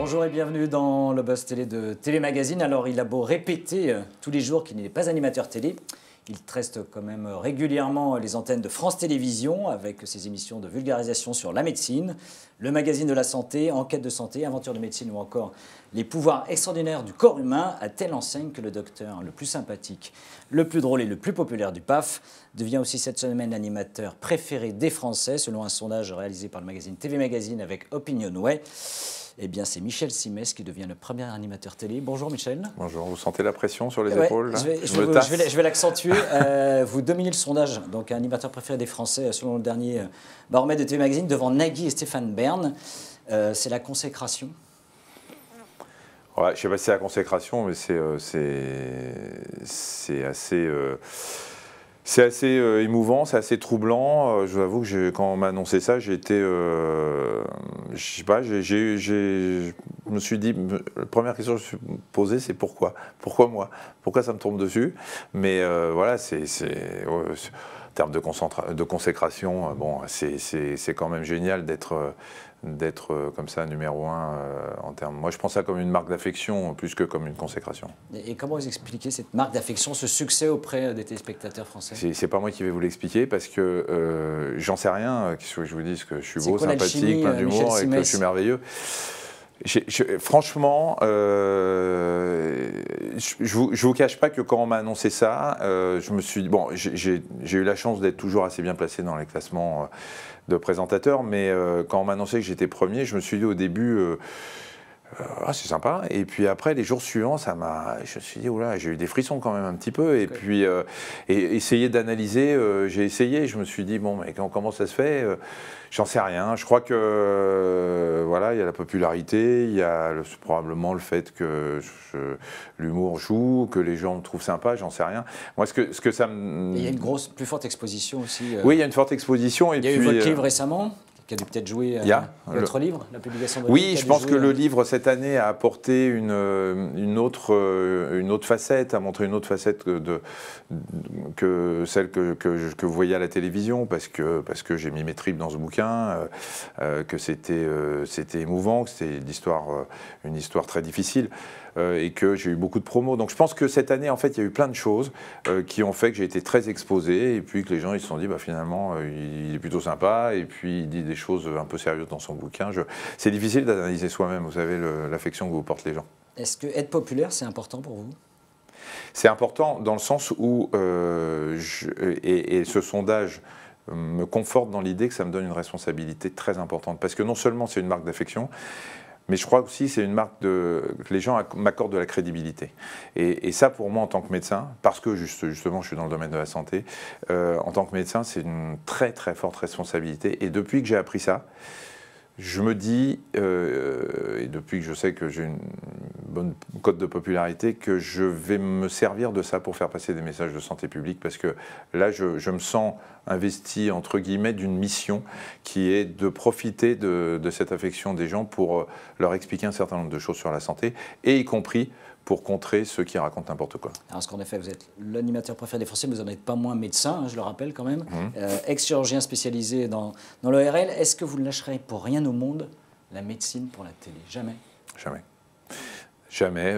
Bonjour et bienvenue dans le Buzz Télé de TV Magazine. Alors il a beau répéter tous les jours qu'il n'est pas animateur télé, il reste quand même régulièrement les antennes de France Télévisions avec ses émissions de vulgarisation sur la médecine, le magazine de la santé, enquête de santé, aventure de médecine ou encore les pouvoirs extraordinaires du corps humain, à telle enseigne que le docteur le plus sympathique, le plus drôle et le plus populaire du PAF devient aussi cette semaine l'animateur préféré des Français selon un sondage réalisé par le magazine TV Magazine avec Opinionway. Eh bien, c'est Michel Simès qui devient le premier animateur télé. Bonjour Michel. Bonjour, vous sentez la pression sur les épaules là? Je vais l'accentuer. Vous dominez le sondage, donc animateur préféré des Français selon le dernier baromètre de TV Magazine devant Nagui et Stéphane Bern. C'est la consécration? Ouais, je ne sais pas si c'est la consécration, mais c'est assez... C'est assez émouvant, c'est assez troublant. Je vous avoue que quand on m'a annoncé ça, j'ai été, je sais pas, je me suis dit, la première question que je me suis posée, c'est pourquoi? Pourquoi moi? Pourquoi ça me tombe dessus? Mais voilà, en termes de consécration, bon, c'est quand même génial d'être comme ça numéro un en termes. Moi, je pense ça comme une marque d'affection plus que comme une consécration. Et comment vous expliquez cette marque d'affection, ce succès auprès des téléspectateurs français? C'est pas moi qui vais vous l'expliquer parce que j'en sais rien. Qu'est-ce que je vous dis? Que je suis beau, sympathique, plein d'humour et que je suis merveilleux. Franchement, je vous cache pas que quand on m'a annoncé ça, je me suis dit, bon, j'ai eu la chance d'être toujours assez bien placé dans les classements de présentateurs, mais quand on m'a annoncé que j'étais premier, je me suis dit au début, c'est sympa, et puis après, les jours suivants, je me suis dit, oula, j'ai eu des frissons quand même un petit peu, et puis essayer d'analyser, j'ai essayé, je me suis dit, bon, mais comment ça se fait? J'en sais rien. Je crois que voilà, il y a la popularité, il y a probablement le fait que l'humour joue, que les gens me trouvent sympa, j'en sais rien. Moi, ce que ça me... Il y a une plus forte exposition aussi. Oui, il y a une forte exposition. Il y a eu votre livre récemment qui a dû peut-être jouer votre livre, la publication de votre livre. Oui, je pense que le livre cette année a apporté une autre facette, a montré une autre facette que celle que vous voyez à la télévision, parce que j'ai mis mes tripes dans ce bouquin, que c'était émouvant, que c'était une histoire très difficile. Et que j'ai eu beaucoup de promos. Donc je pense que cette année, en fait, il y a eu plein de choses qui ont fait que j'ai été très exposé et puis que les gens ils se sont dit, bah, finalement, il est plutôt sympa et puis il dit des choses un peu sérieuses dans son bouquin. C'est difficile d'analyser soi-même, vous savez, l'affection que vous portent les gens. Est-ce que être populaire, c'est important pour vous? C'est important dans le sens où, et ce sondage me conforte dans l'idée que ça me donne une responsabilité très importante. Parce que non seulement c'est une marque d'affection, mais je crois aussi que c'est une marque que les gens m'accordent de la crédibilité. Et ça, pour moi, en tant que médecin, parce que justement, je suis dans le domaine de la santé, en tant que médecin, c'est une très, très forte responsabilité. Et depuis que j'ai appris ça, je me dis, et depuis que je sais que j'ai une bonne cote de popularité, que je vais me servir de ça pour faire passer des messages de santé publique, parce que là, je me sens investi, entre guillemets, d'une mission qui est de profiter de cette affection des gens pour leur expliquer un certain nombre de choses sur la santé, et y compris pour contrer ceux qui racontent n'importe quoi. Alors, parce qu'en effet, vous êtes l'animateur préféré des Français, mais vous n'en êtes pas moins médecin, je le rappelle quand même, ex-chirurgien spécialisé dans l'ORL. Est-ce que vous ne lâcherez pour rien au monde la médecine pour la télé? Jamais? Jamais. Jamais.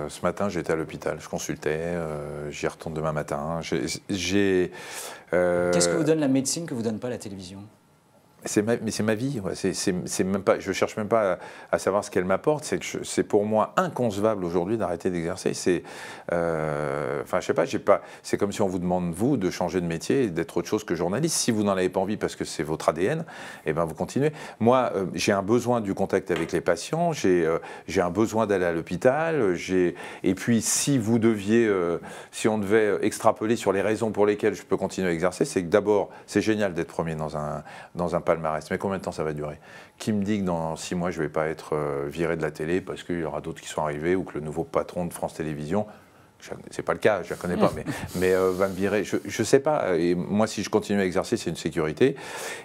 Ce matin, j'étais à l'hôpital, je consultais, j'y retourne demain matin. Qu'est-ce que vous donne la médecine que vous ne donne pas la télévision? Mais c'est ma vie. Ouais. C'est même pas, je cherche même pas à savoir ce qu'elle m'apporte. C'est pour moi inconcevable aujourd'hui d'arrêter d'exercer. Enfin, je sais pas. C'est comme si on vous demande vous de changer de métier et d'être autre chose que journaliste. Si vous n'en avez pas envie parce que c'est votre ADN, eh ben vous continuez. Moi, j'ai un besoin du contact avec les patients. J'ai un besoin d'aller à l'hôpital. Et puis, si on devait extrapoler sur les raisons pour lesquelles je peux continuer à exercer, c'est que d'abord, c'est génial d'être premier dans un palmarès. Mais combien de temps ça va durer? Qui me dit que dans 6 mois, je ne vais pas être viré de la télé parce qu'il y aura d'autres qui sont arrivés ou que le nouveau patron de France Télévisions, c'est pas le cas, je ne la connais pas, mais va me virer. Je ne sais pas. Et moi, si je continue à exercer, c'est une sécurité.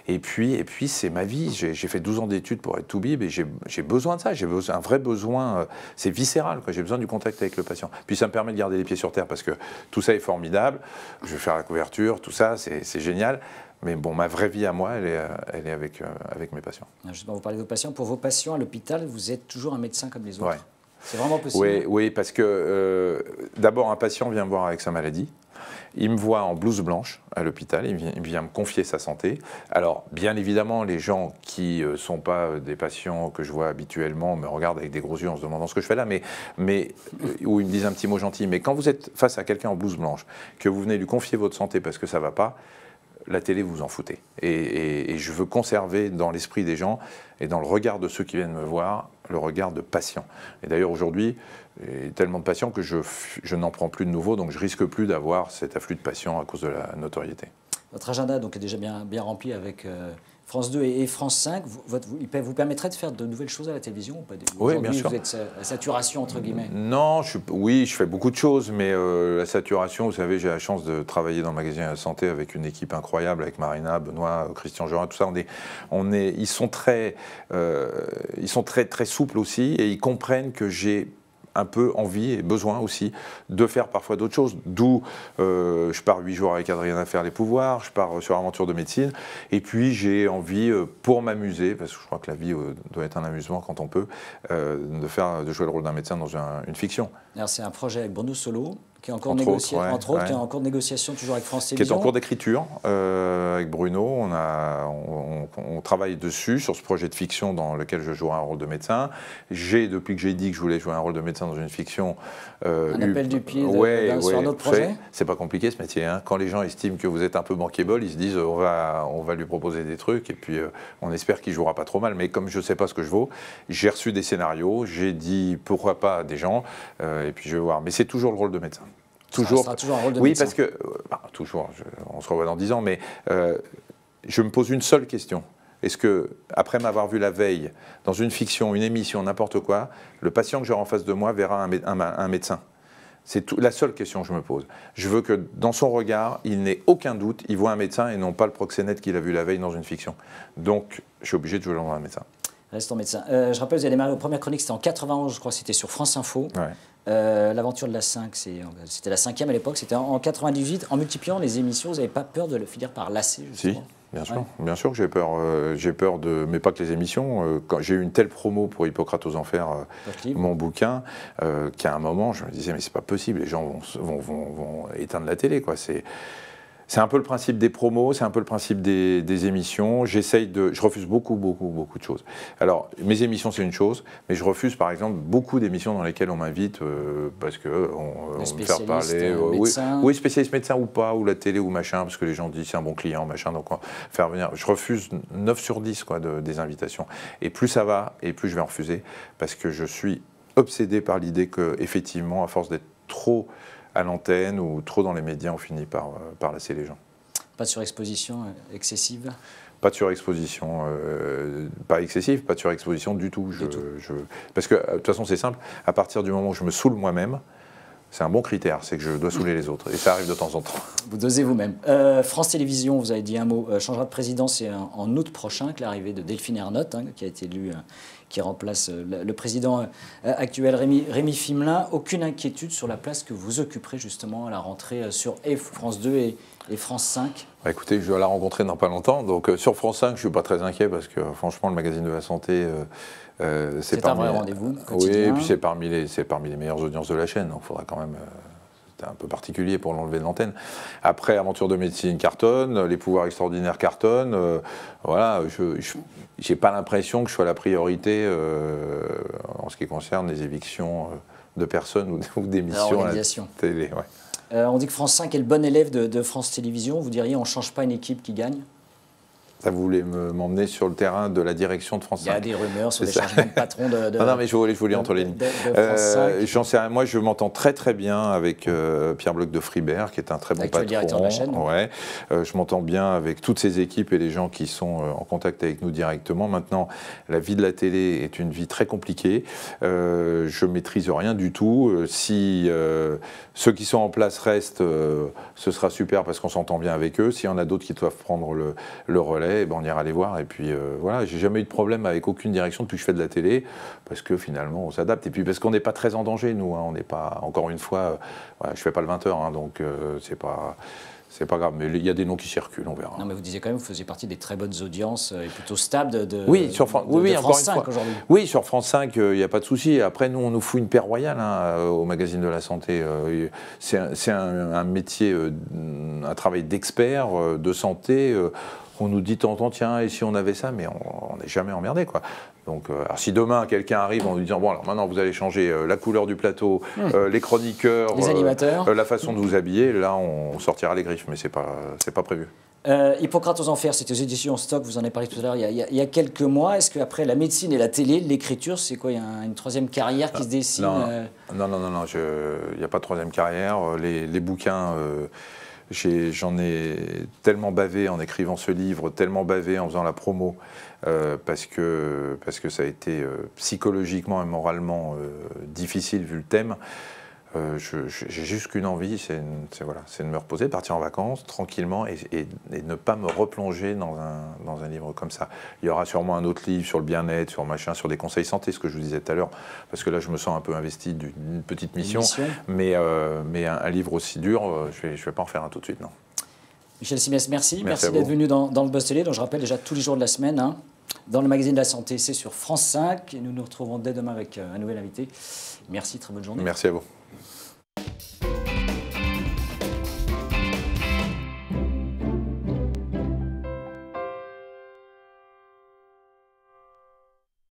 Et puis c'est ma vie. J'ai fait 12 ans d'études pour être toubib et j'ai besoin de ça. J'ai un vrai besoin. C'est viscéral. J'ai besoin du contact avec le patient. Puis ça me permet de garder les pieds sur terre parce que tout ça est formidable. Je vais faire la couverture, tout ça, c'est génial. Mais bon, ma vraie vie à moi, elle est avec mes patients. Justement, vous parlez de vos patients. Pour vos patients à l'hôpital, vous êtes toujours un médecin comme les autres? Ouais. C'est vraiment possible? Oui, parce que d'abord, un patient vient me voir avec sa maladie. Il me voit en blouse blanche à l'hôpital, il vient me confier sa santé. Alors, bien évidemment, les gens qui ne sont pas des patients que je vois habituellement me regardent avec des gros yeux en se demandant ce que je fais là, ou ils me disent un petit mot gentil. Mais quand vous êtes face à quelqu'un en blouse blanche, que vous venez lui confier votre santé parce que ça ne va pas, la télé, vous en foutez. Et je veux conserver dans l'esprit des gens et dans le regard de ceux qui viennent me voir, le regard de patient. Et d'ailleurs, aujourd'hui, il y a tellement de patients que je n'en prends plus de nouveaux, donc je risque plus d'avoir cet afflux de patients à cause de la notoriété. Votre agenda donc, est déjà bien rempli avec France 2 et France 5. Il vous permettrait de faire de nouvelles choses à la télévision ou pas? Oui, bien sûr. Vous êtes à saturation, entre guillemets? Non, oui, je fais beaucoup de choses, mais la saturation, vous savez, j'ai la chance de travailler dans le magazine de la santé avec une équipe incroyable, avec Marina, Benoît, Christian Jorin, tout ça. Ils sont très souples aussi, et ils comprennent que j'ai un peu envie et besoin aussi de faire parfois d'autres choses. D'où je pars 8 jours avec Adrien à faire les pouvoirs, je pars sur Aventure de médecine, et puis j'ai envie, pour m'amuser, parce que je crois que la vie doit être un amusement quand on peut, de jouer le rôle d'un médecin dans une fiction. C'est un projet avec Bruno Solo, qui est encore négocié, qui est en cours de négociation toujours avec France Télévisions. Qui est en cours d'écriture avec Bruno. On travaille dessus, sur ce projet de fiction dans lequel je jouerai un rôle de médecin. Depuis que j'ai dit que je voulais jouer un rôle de médecin dans une fiction... un appel du pied sur un autre projet. C'est pas compliqué ce métier. Hein. Quand les gens estiment que vous êtes un peu bankable, ils se disent on va lui proposer des trucs et puis on espère qu'il jouera pas trop mal. Mais comme je sais pas ce que je vaux, j'ai reçu des scénarios, j'ai dit pourquoi pas à des gens et puis je vais voir. Mais c'est toujours le rôle de médecin. Toujours. Ça sera toujours un rôle de médecin. Oui, parce que, toujours, on se revoit dans 10 ans, mais je me pose une seule question. Est-ce que, après m'avoir vu la veille, dans une fiction, une émission, n'importe quoi, le patient que j'aurai en face de moi verra un médecin? C'est la seule question que je me pose. Je veux que, dans son regard, il n'ait aucun doute, il voit un médecin et non pas le proxénète qu'il a vu la veille dans une fiction. Donc, je suis obligé de jouer dans un médecin. Restons médecin. Je rappelle, vous avez démarré votre première chronique, c'était en 91, je crois, c'était sur France Info. Ouais. L'aventure de la 5, c'était la 5e à l'époque, c'était en 98. En multipliant les émissions, vous n'avez pas peur de le finir par lasser, justement? Si, bien sûr. Ouais. Bien sûr que j'ai peur. J'ai peur mais pas que les émissions. Quand j'ai eu une telle promo pour Hippocrate aux Enfers, mon bouquin, qu'à un moment, je me disais, mais c'est pas possible, les gens vont éteindre la télé, quoi. C'est un peu le principe des promos, c'est un peu le principe des émissions. Je refuse beaucoup de choses. Alors, mes émissions, c'est une chose, mais je refuse, par exemple, beaucoup d'émissions dans lesquelles on m'invite parce qu'on veut me faire parler. Oui, spécialiste médecin ou pas, ou la télé ou machin, parce que les gens disent c'est un bon client, machin, donc on va faire venir. Je refuse 9 sur 10 quoi, des invitations. Et plus ça va, et plus je vais en refuser, parce que je suis obsédé par l'idée qu'effectivement, à force d'être trop à l'antenne ou trop dans les médias, on finit par lasser les gens. Pas de surexposition excessive? Pas de surexposition, pas excessive, pas de surexposition du tout. Parce que, de toute façon, c'est simple, à partir du moment où je me saoule moi-même, c'est un bon critère, c'est que je dois saouler les autres. Et ça arrive de temps en temps. Vous dosez vous-même. France Télévisions, vous avez dit un mot, changera de présidence, c'est en août prochain, avec l'arrivée de Delphine Ernotte, qui a été élue, qui remplace le président actuel, Rémi Fimelin. Aucune inquiétude sur la place que vous occuperez justement à la rentrée sur France 2 et France 5? Écoutez, je vais la rencontrer dans pas longtemps. Donc sur France 5, je ne suis pas très inquiet parce que franchement, le magazine de la santé... c'est un vrai rendez-vous quotidien. Oui, et puis c'est parmi les meilleures audiences de la chaîne, donc il faudra quand même... c'est un peu particulier pour l'enlever de l'antenne. Après, Aventure de médecine cartonne, Les pouvoirs extraordinaires cartonnent. Voilà, je n'ai pas l'impression que je sois la priorité en ce qui concerne les évictions de personnes ou d'émissions à la télé. Ouais. On dit que France 5 est le bon élève de France Télévisions. Vous diriez on ne change pas une équipe qui gagne? Ça, vous voulez m'emmener sur le terrain de la direction de France 5? Il y a des rumeurs sur des changements de patron de non, mais je vous lis entre les lignes. J'en sais rien. Moi, je m'entends très très bien avec Pierre Bloch de Fribert, qui est un très bon patron. Directeur de la chaîne. Ouais. Je m'entends bien avec toutes ces équipes et les gens qui sont en contact avec nous directement. Maintenant, la vie de la télé est une vie très compliquée. Je ne maîtrise rien du tout. Si ceux qui sont en place restent, ce sera super parce qu'on s'entend bien avec eux. S'il y en a d'autres qui doivent prendre le relais, et ben on ira les voir. Et puis voilà, j'ai jamais eu de problème avec aucune direction depuis que je fais de la télé, parce que finalement on s'adapte. Et puis parce qu'on n'est pas très en danger, nous. Hein, on n'est pas, encore une fois, voilà, je fais pas le 20h, hein, donc c'est pas. C'est pas grave, mais il y a des noms qui circulent, on verra. Non, mais vous disiez quand même que vous faisiez partie des très bonnes audiences et plutôt stables de oui, sur France 5 aujourd'hui. Oui, sur France 5, il n'y a pas de souci. Après, nous, on nous fout une paire royale au magazine de la santé. C'est un métier, un travail d'expert, de santé. On nous dit de temps en temps, tiens, et si on avait ça, mais on n'est jamais emmerdé, quoi. Donc, alors si demain quelqu'un arrive en nous disant, bon, alors maintenant vous allez changer la couleur du plateau, les chroniqueurs, les animateurs, la façon de vous habiller, là on sortira les griffes, mais c'est pas prévu. Hippocrate aux Enfers, c'était aux éditions Stock, vous en avez parlé tout à l'heure, il y a quelques mois. Est-ce qu'après la médecine et la télé, l'écriture, c'est quoi? Il y a une troisième carrière qui se dessine? Non, il n'y a pas de troisième carrière. Les bouquins, j'en ai tellement bavé en écrivant ce livre, tellement bavé en faisant la promo, parce que ça a été psychologiquement et moralement difficile vu le thème. J'ai juste qu'une envie, c'est de me reposer, de partir en vacances tranquillement et ne pas me replonger dans un livre comme ça. Il y aura sûrement un autre livre sur le bien-être, sur des conseils santé, ce que je vous disais tout à l'heure, parce que là je me sens un peu investi d'une petite mission. Mais un livre aussi dur, je vais pas en faire un tout de suite, non. Michel Simès, merci d'être venu dans le Buzz Télé, dont je rappelle déjà tous les jours de la semaine, hein, dans le magazine de la santé, c'est sur France 5, et nous nous retrouverons dès demain avec un nouvel invité. Merci, très bonne journée. Merci à vous.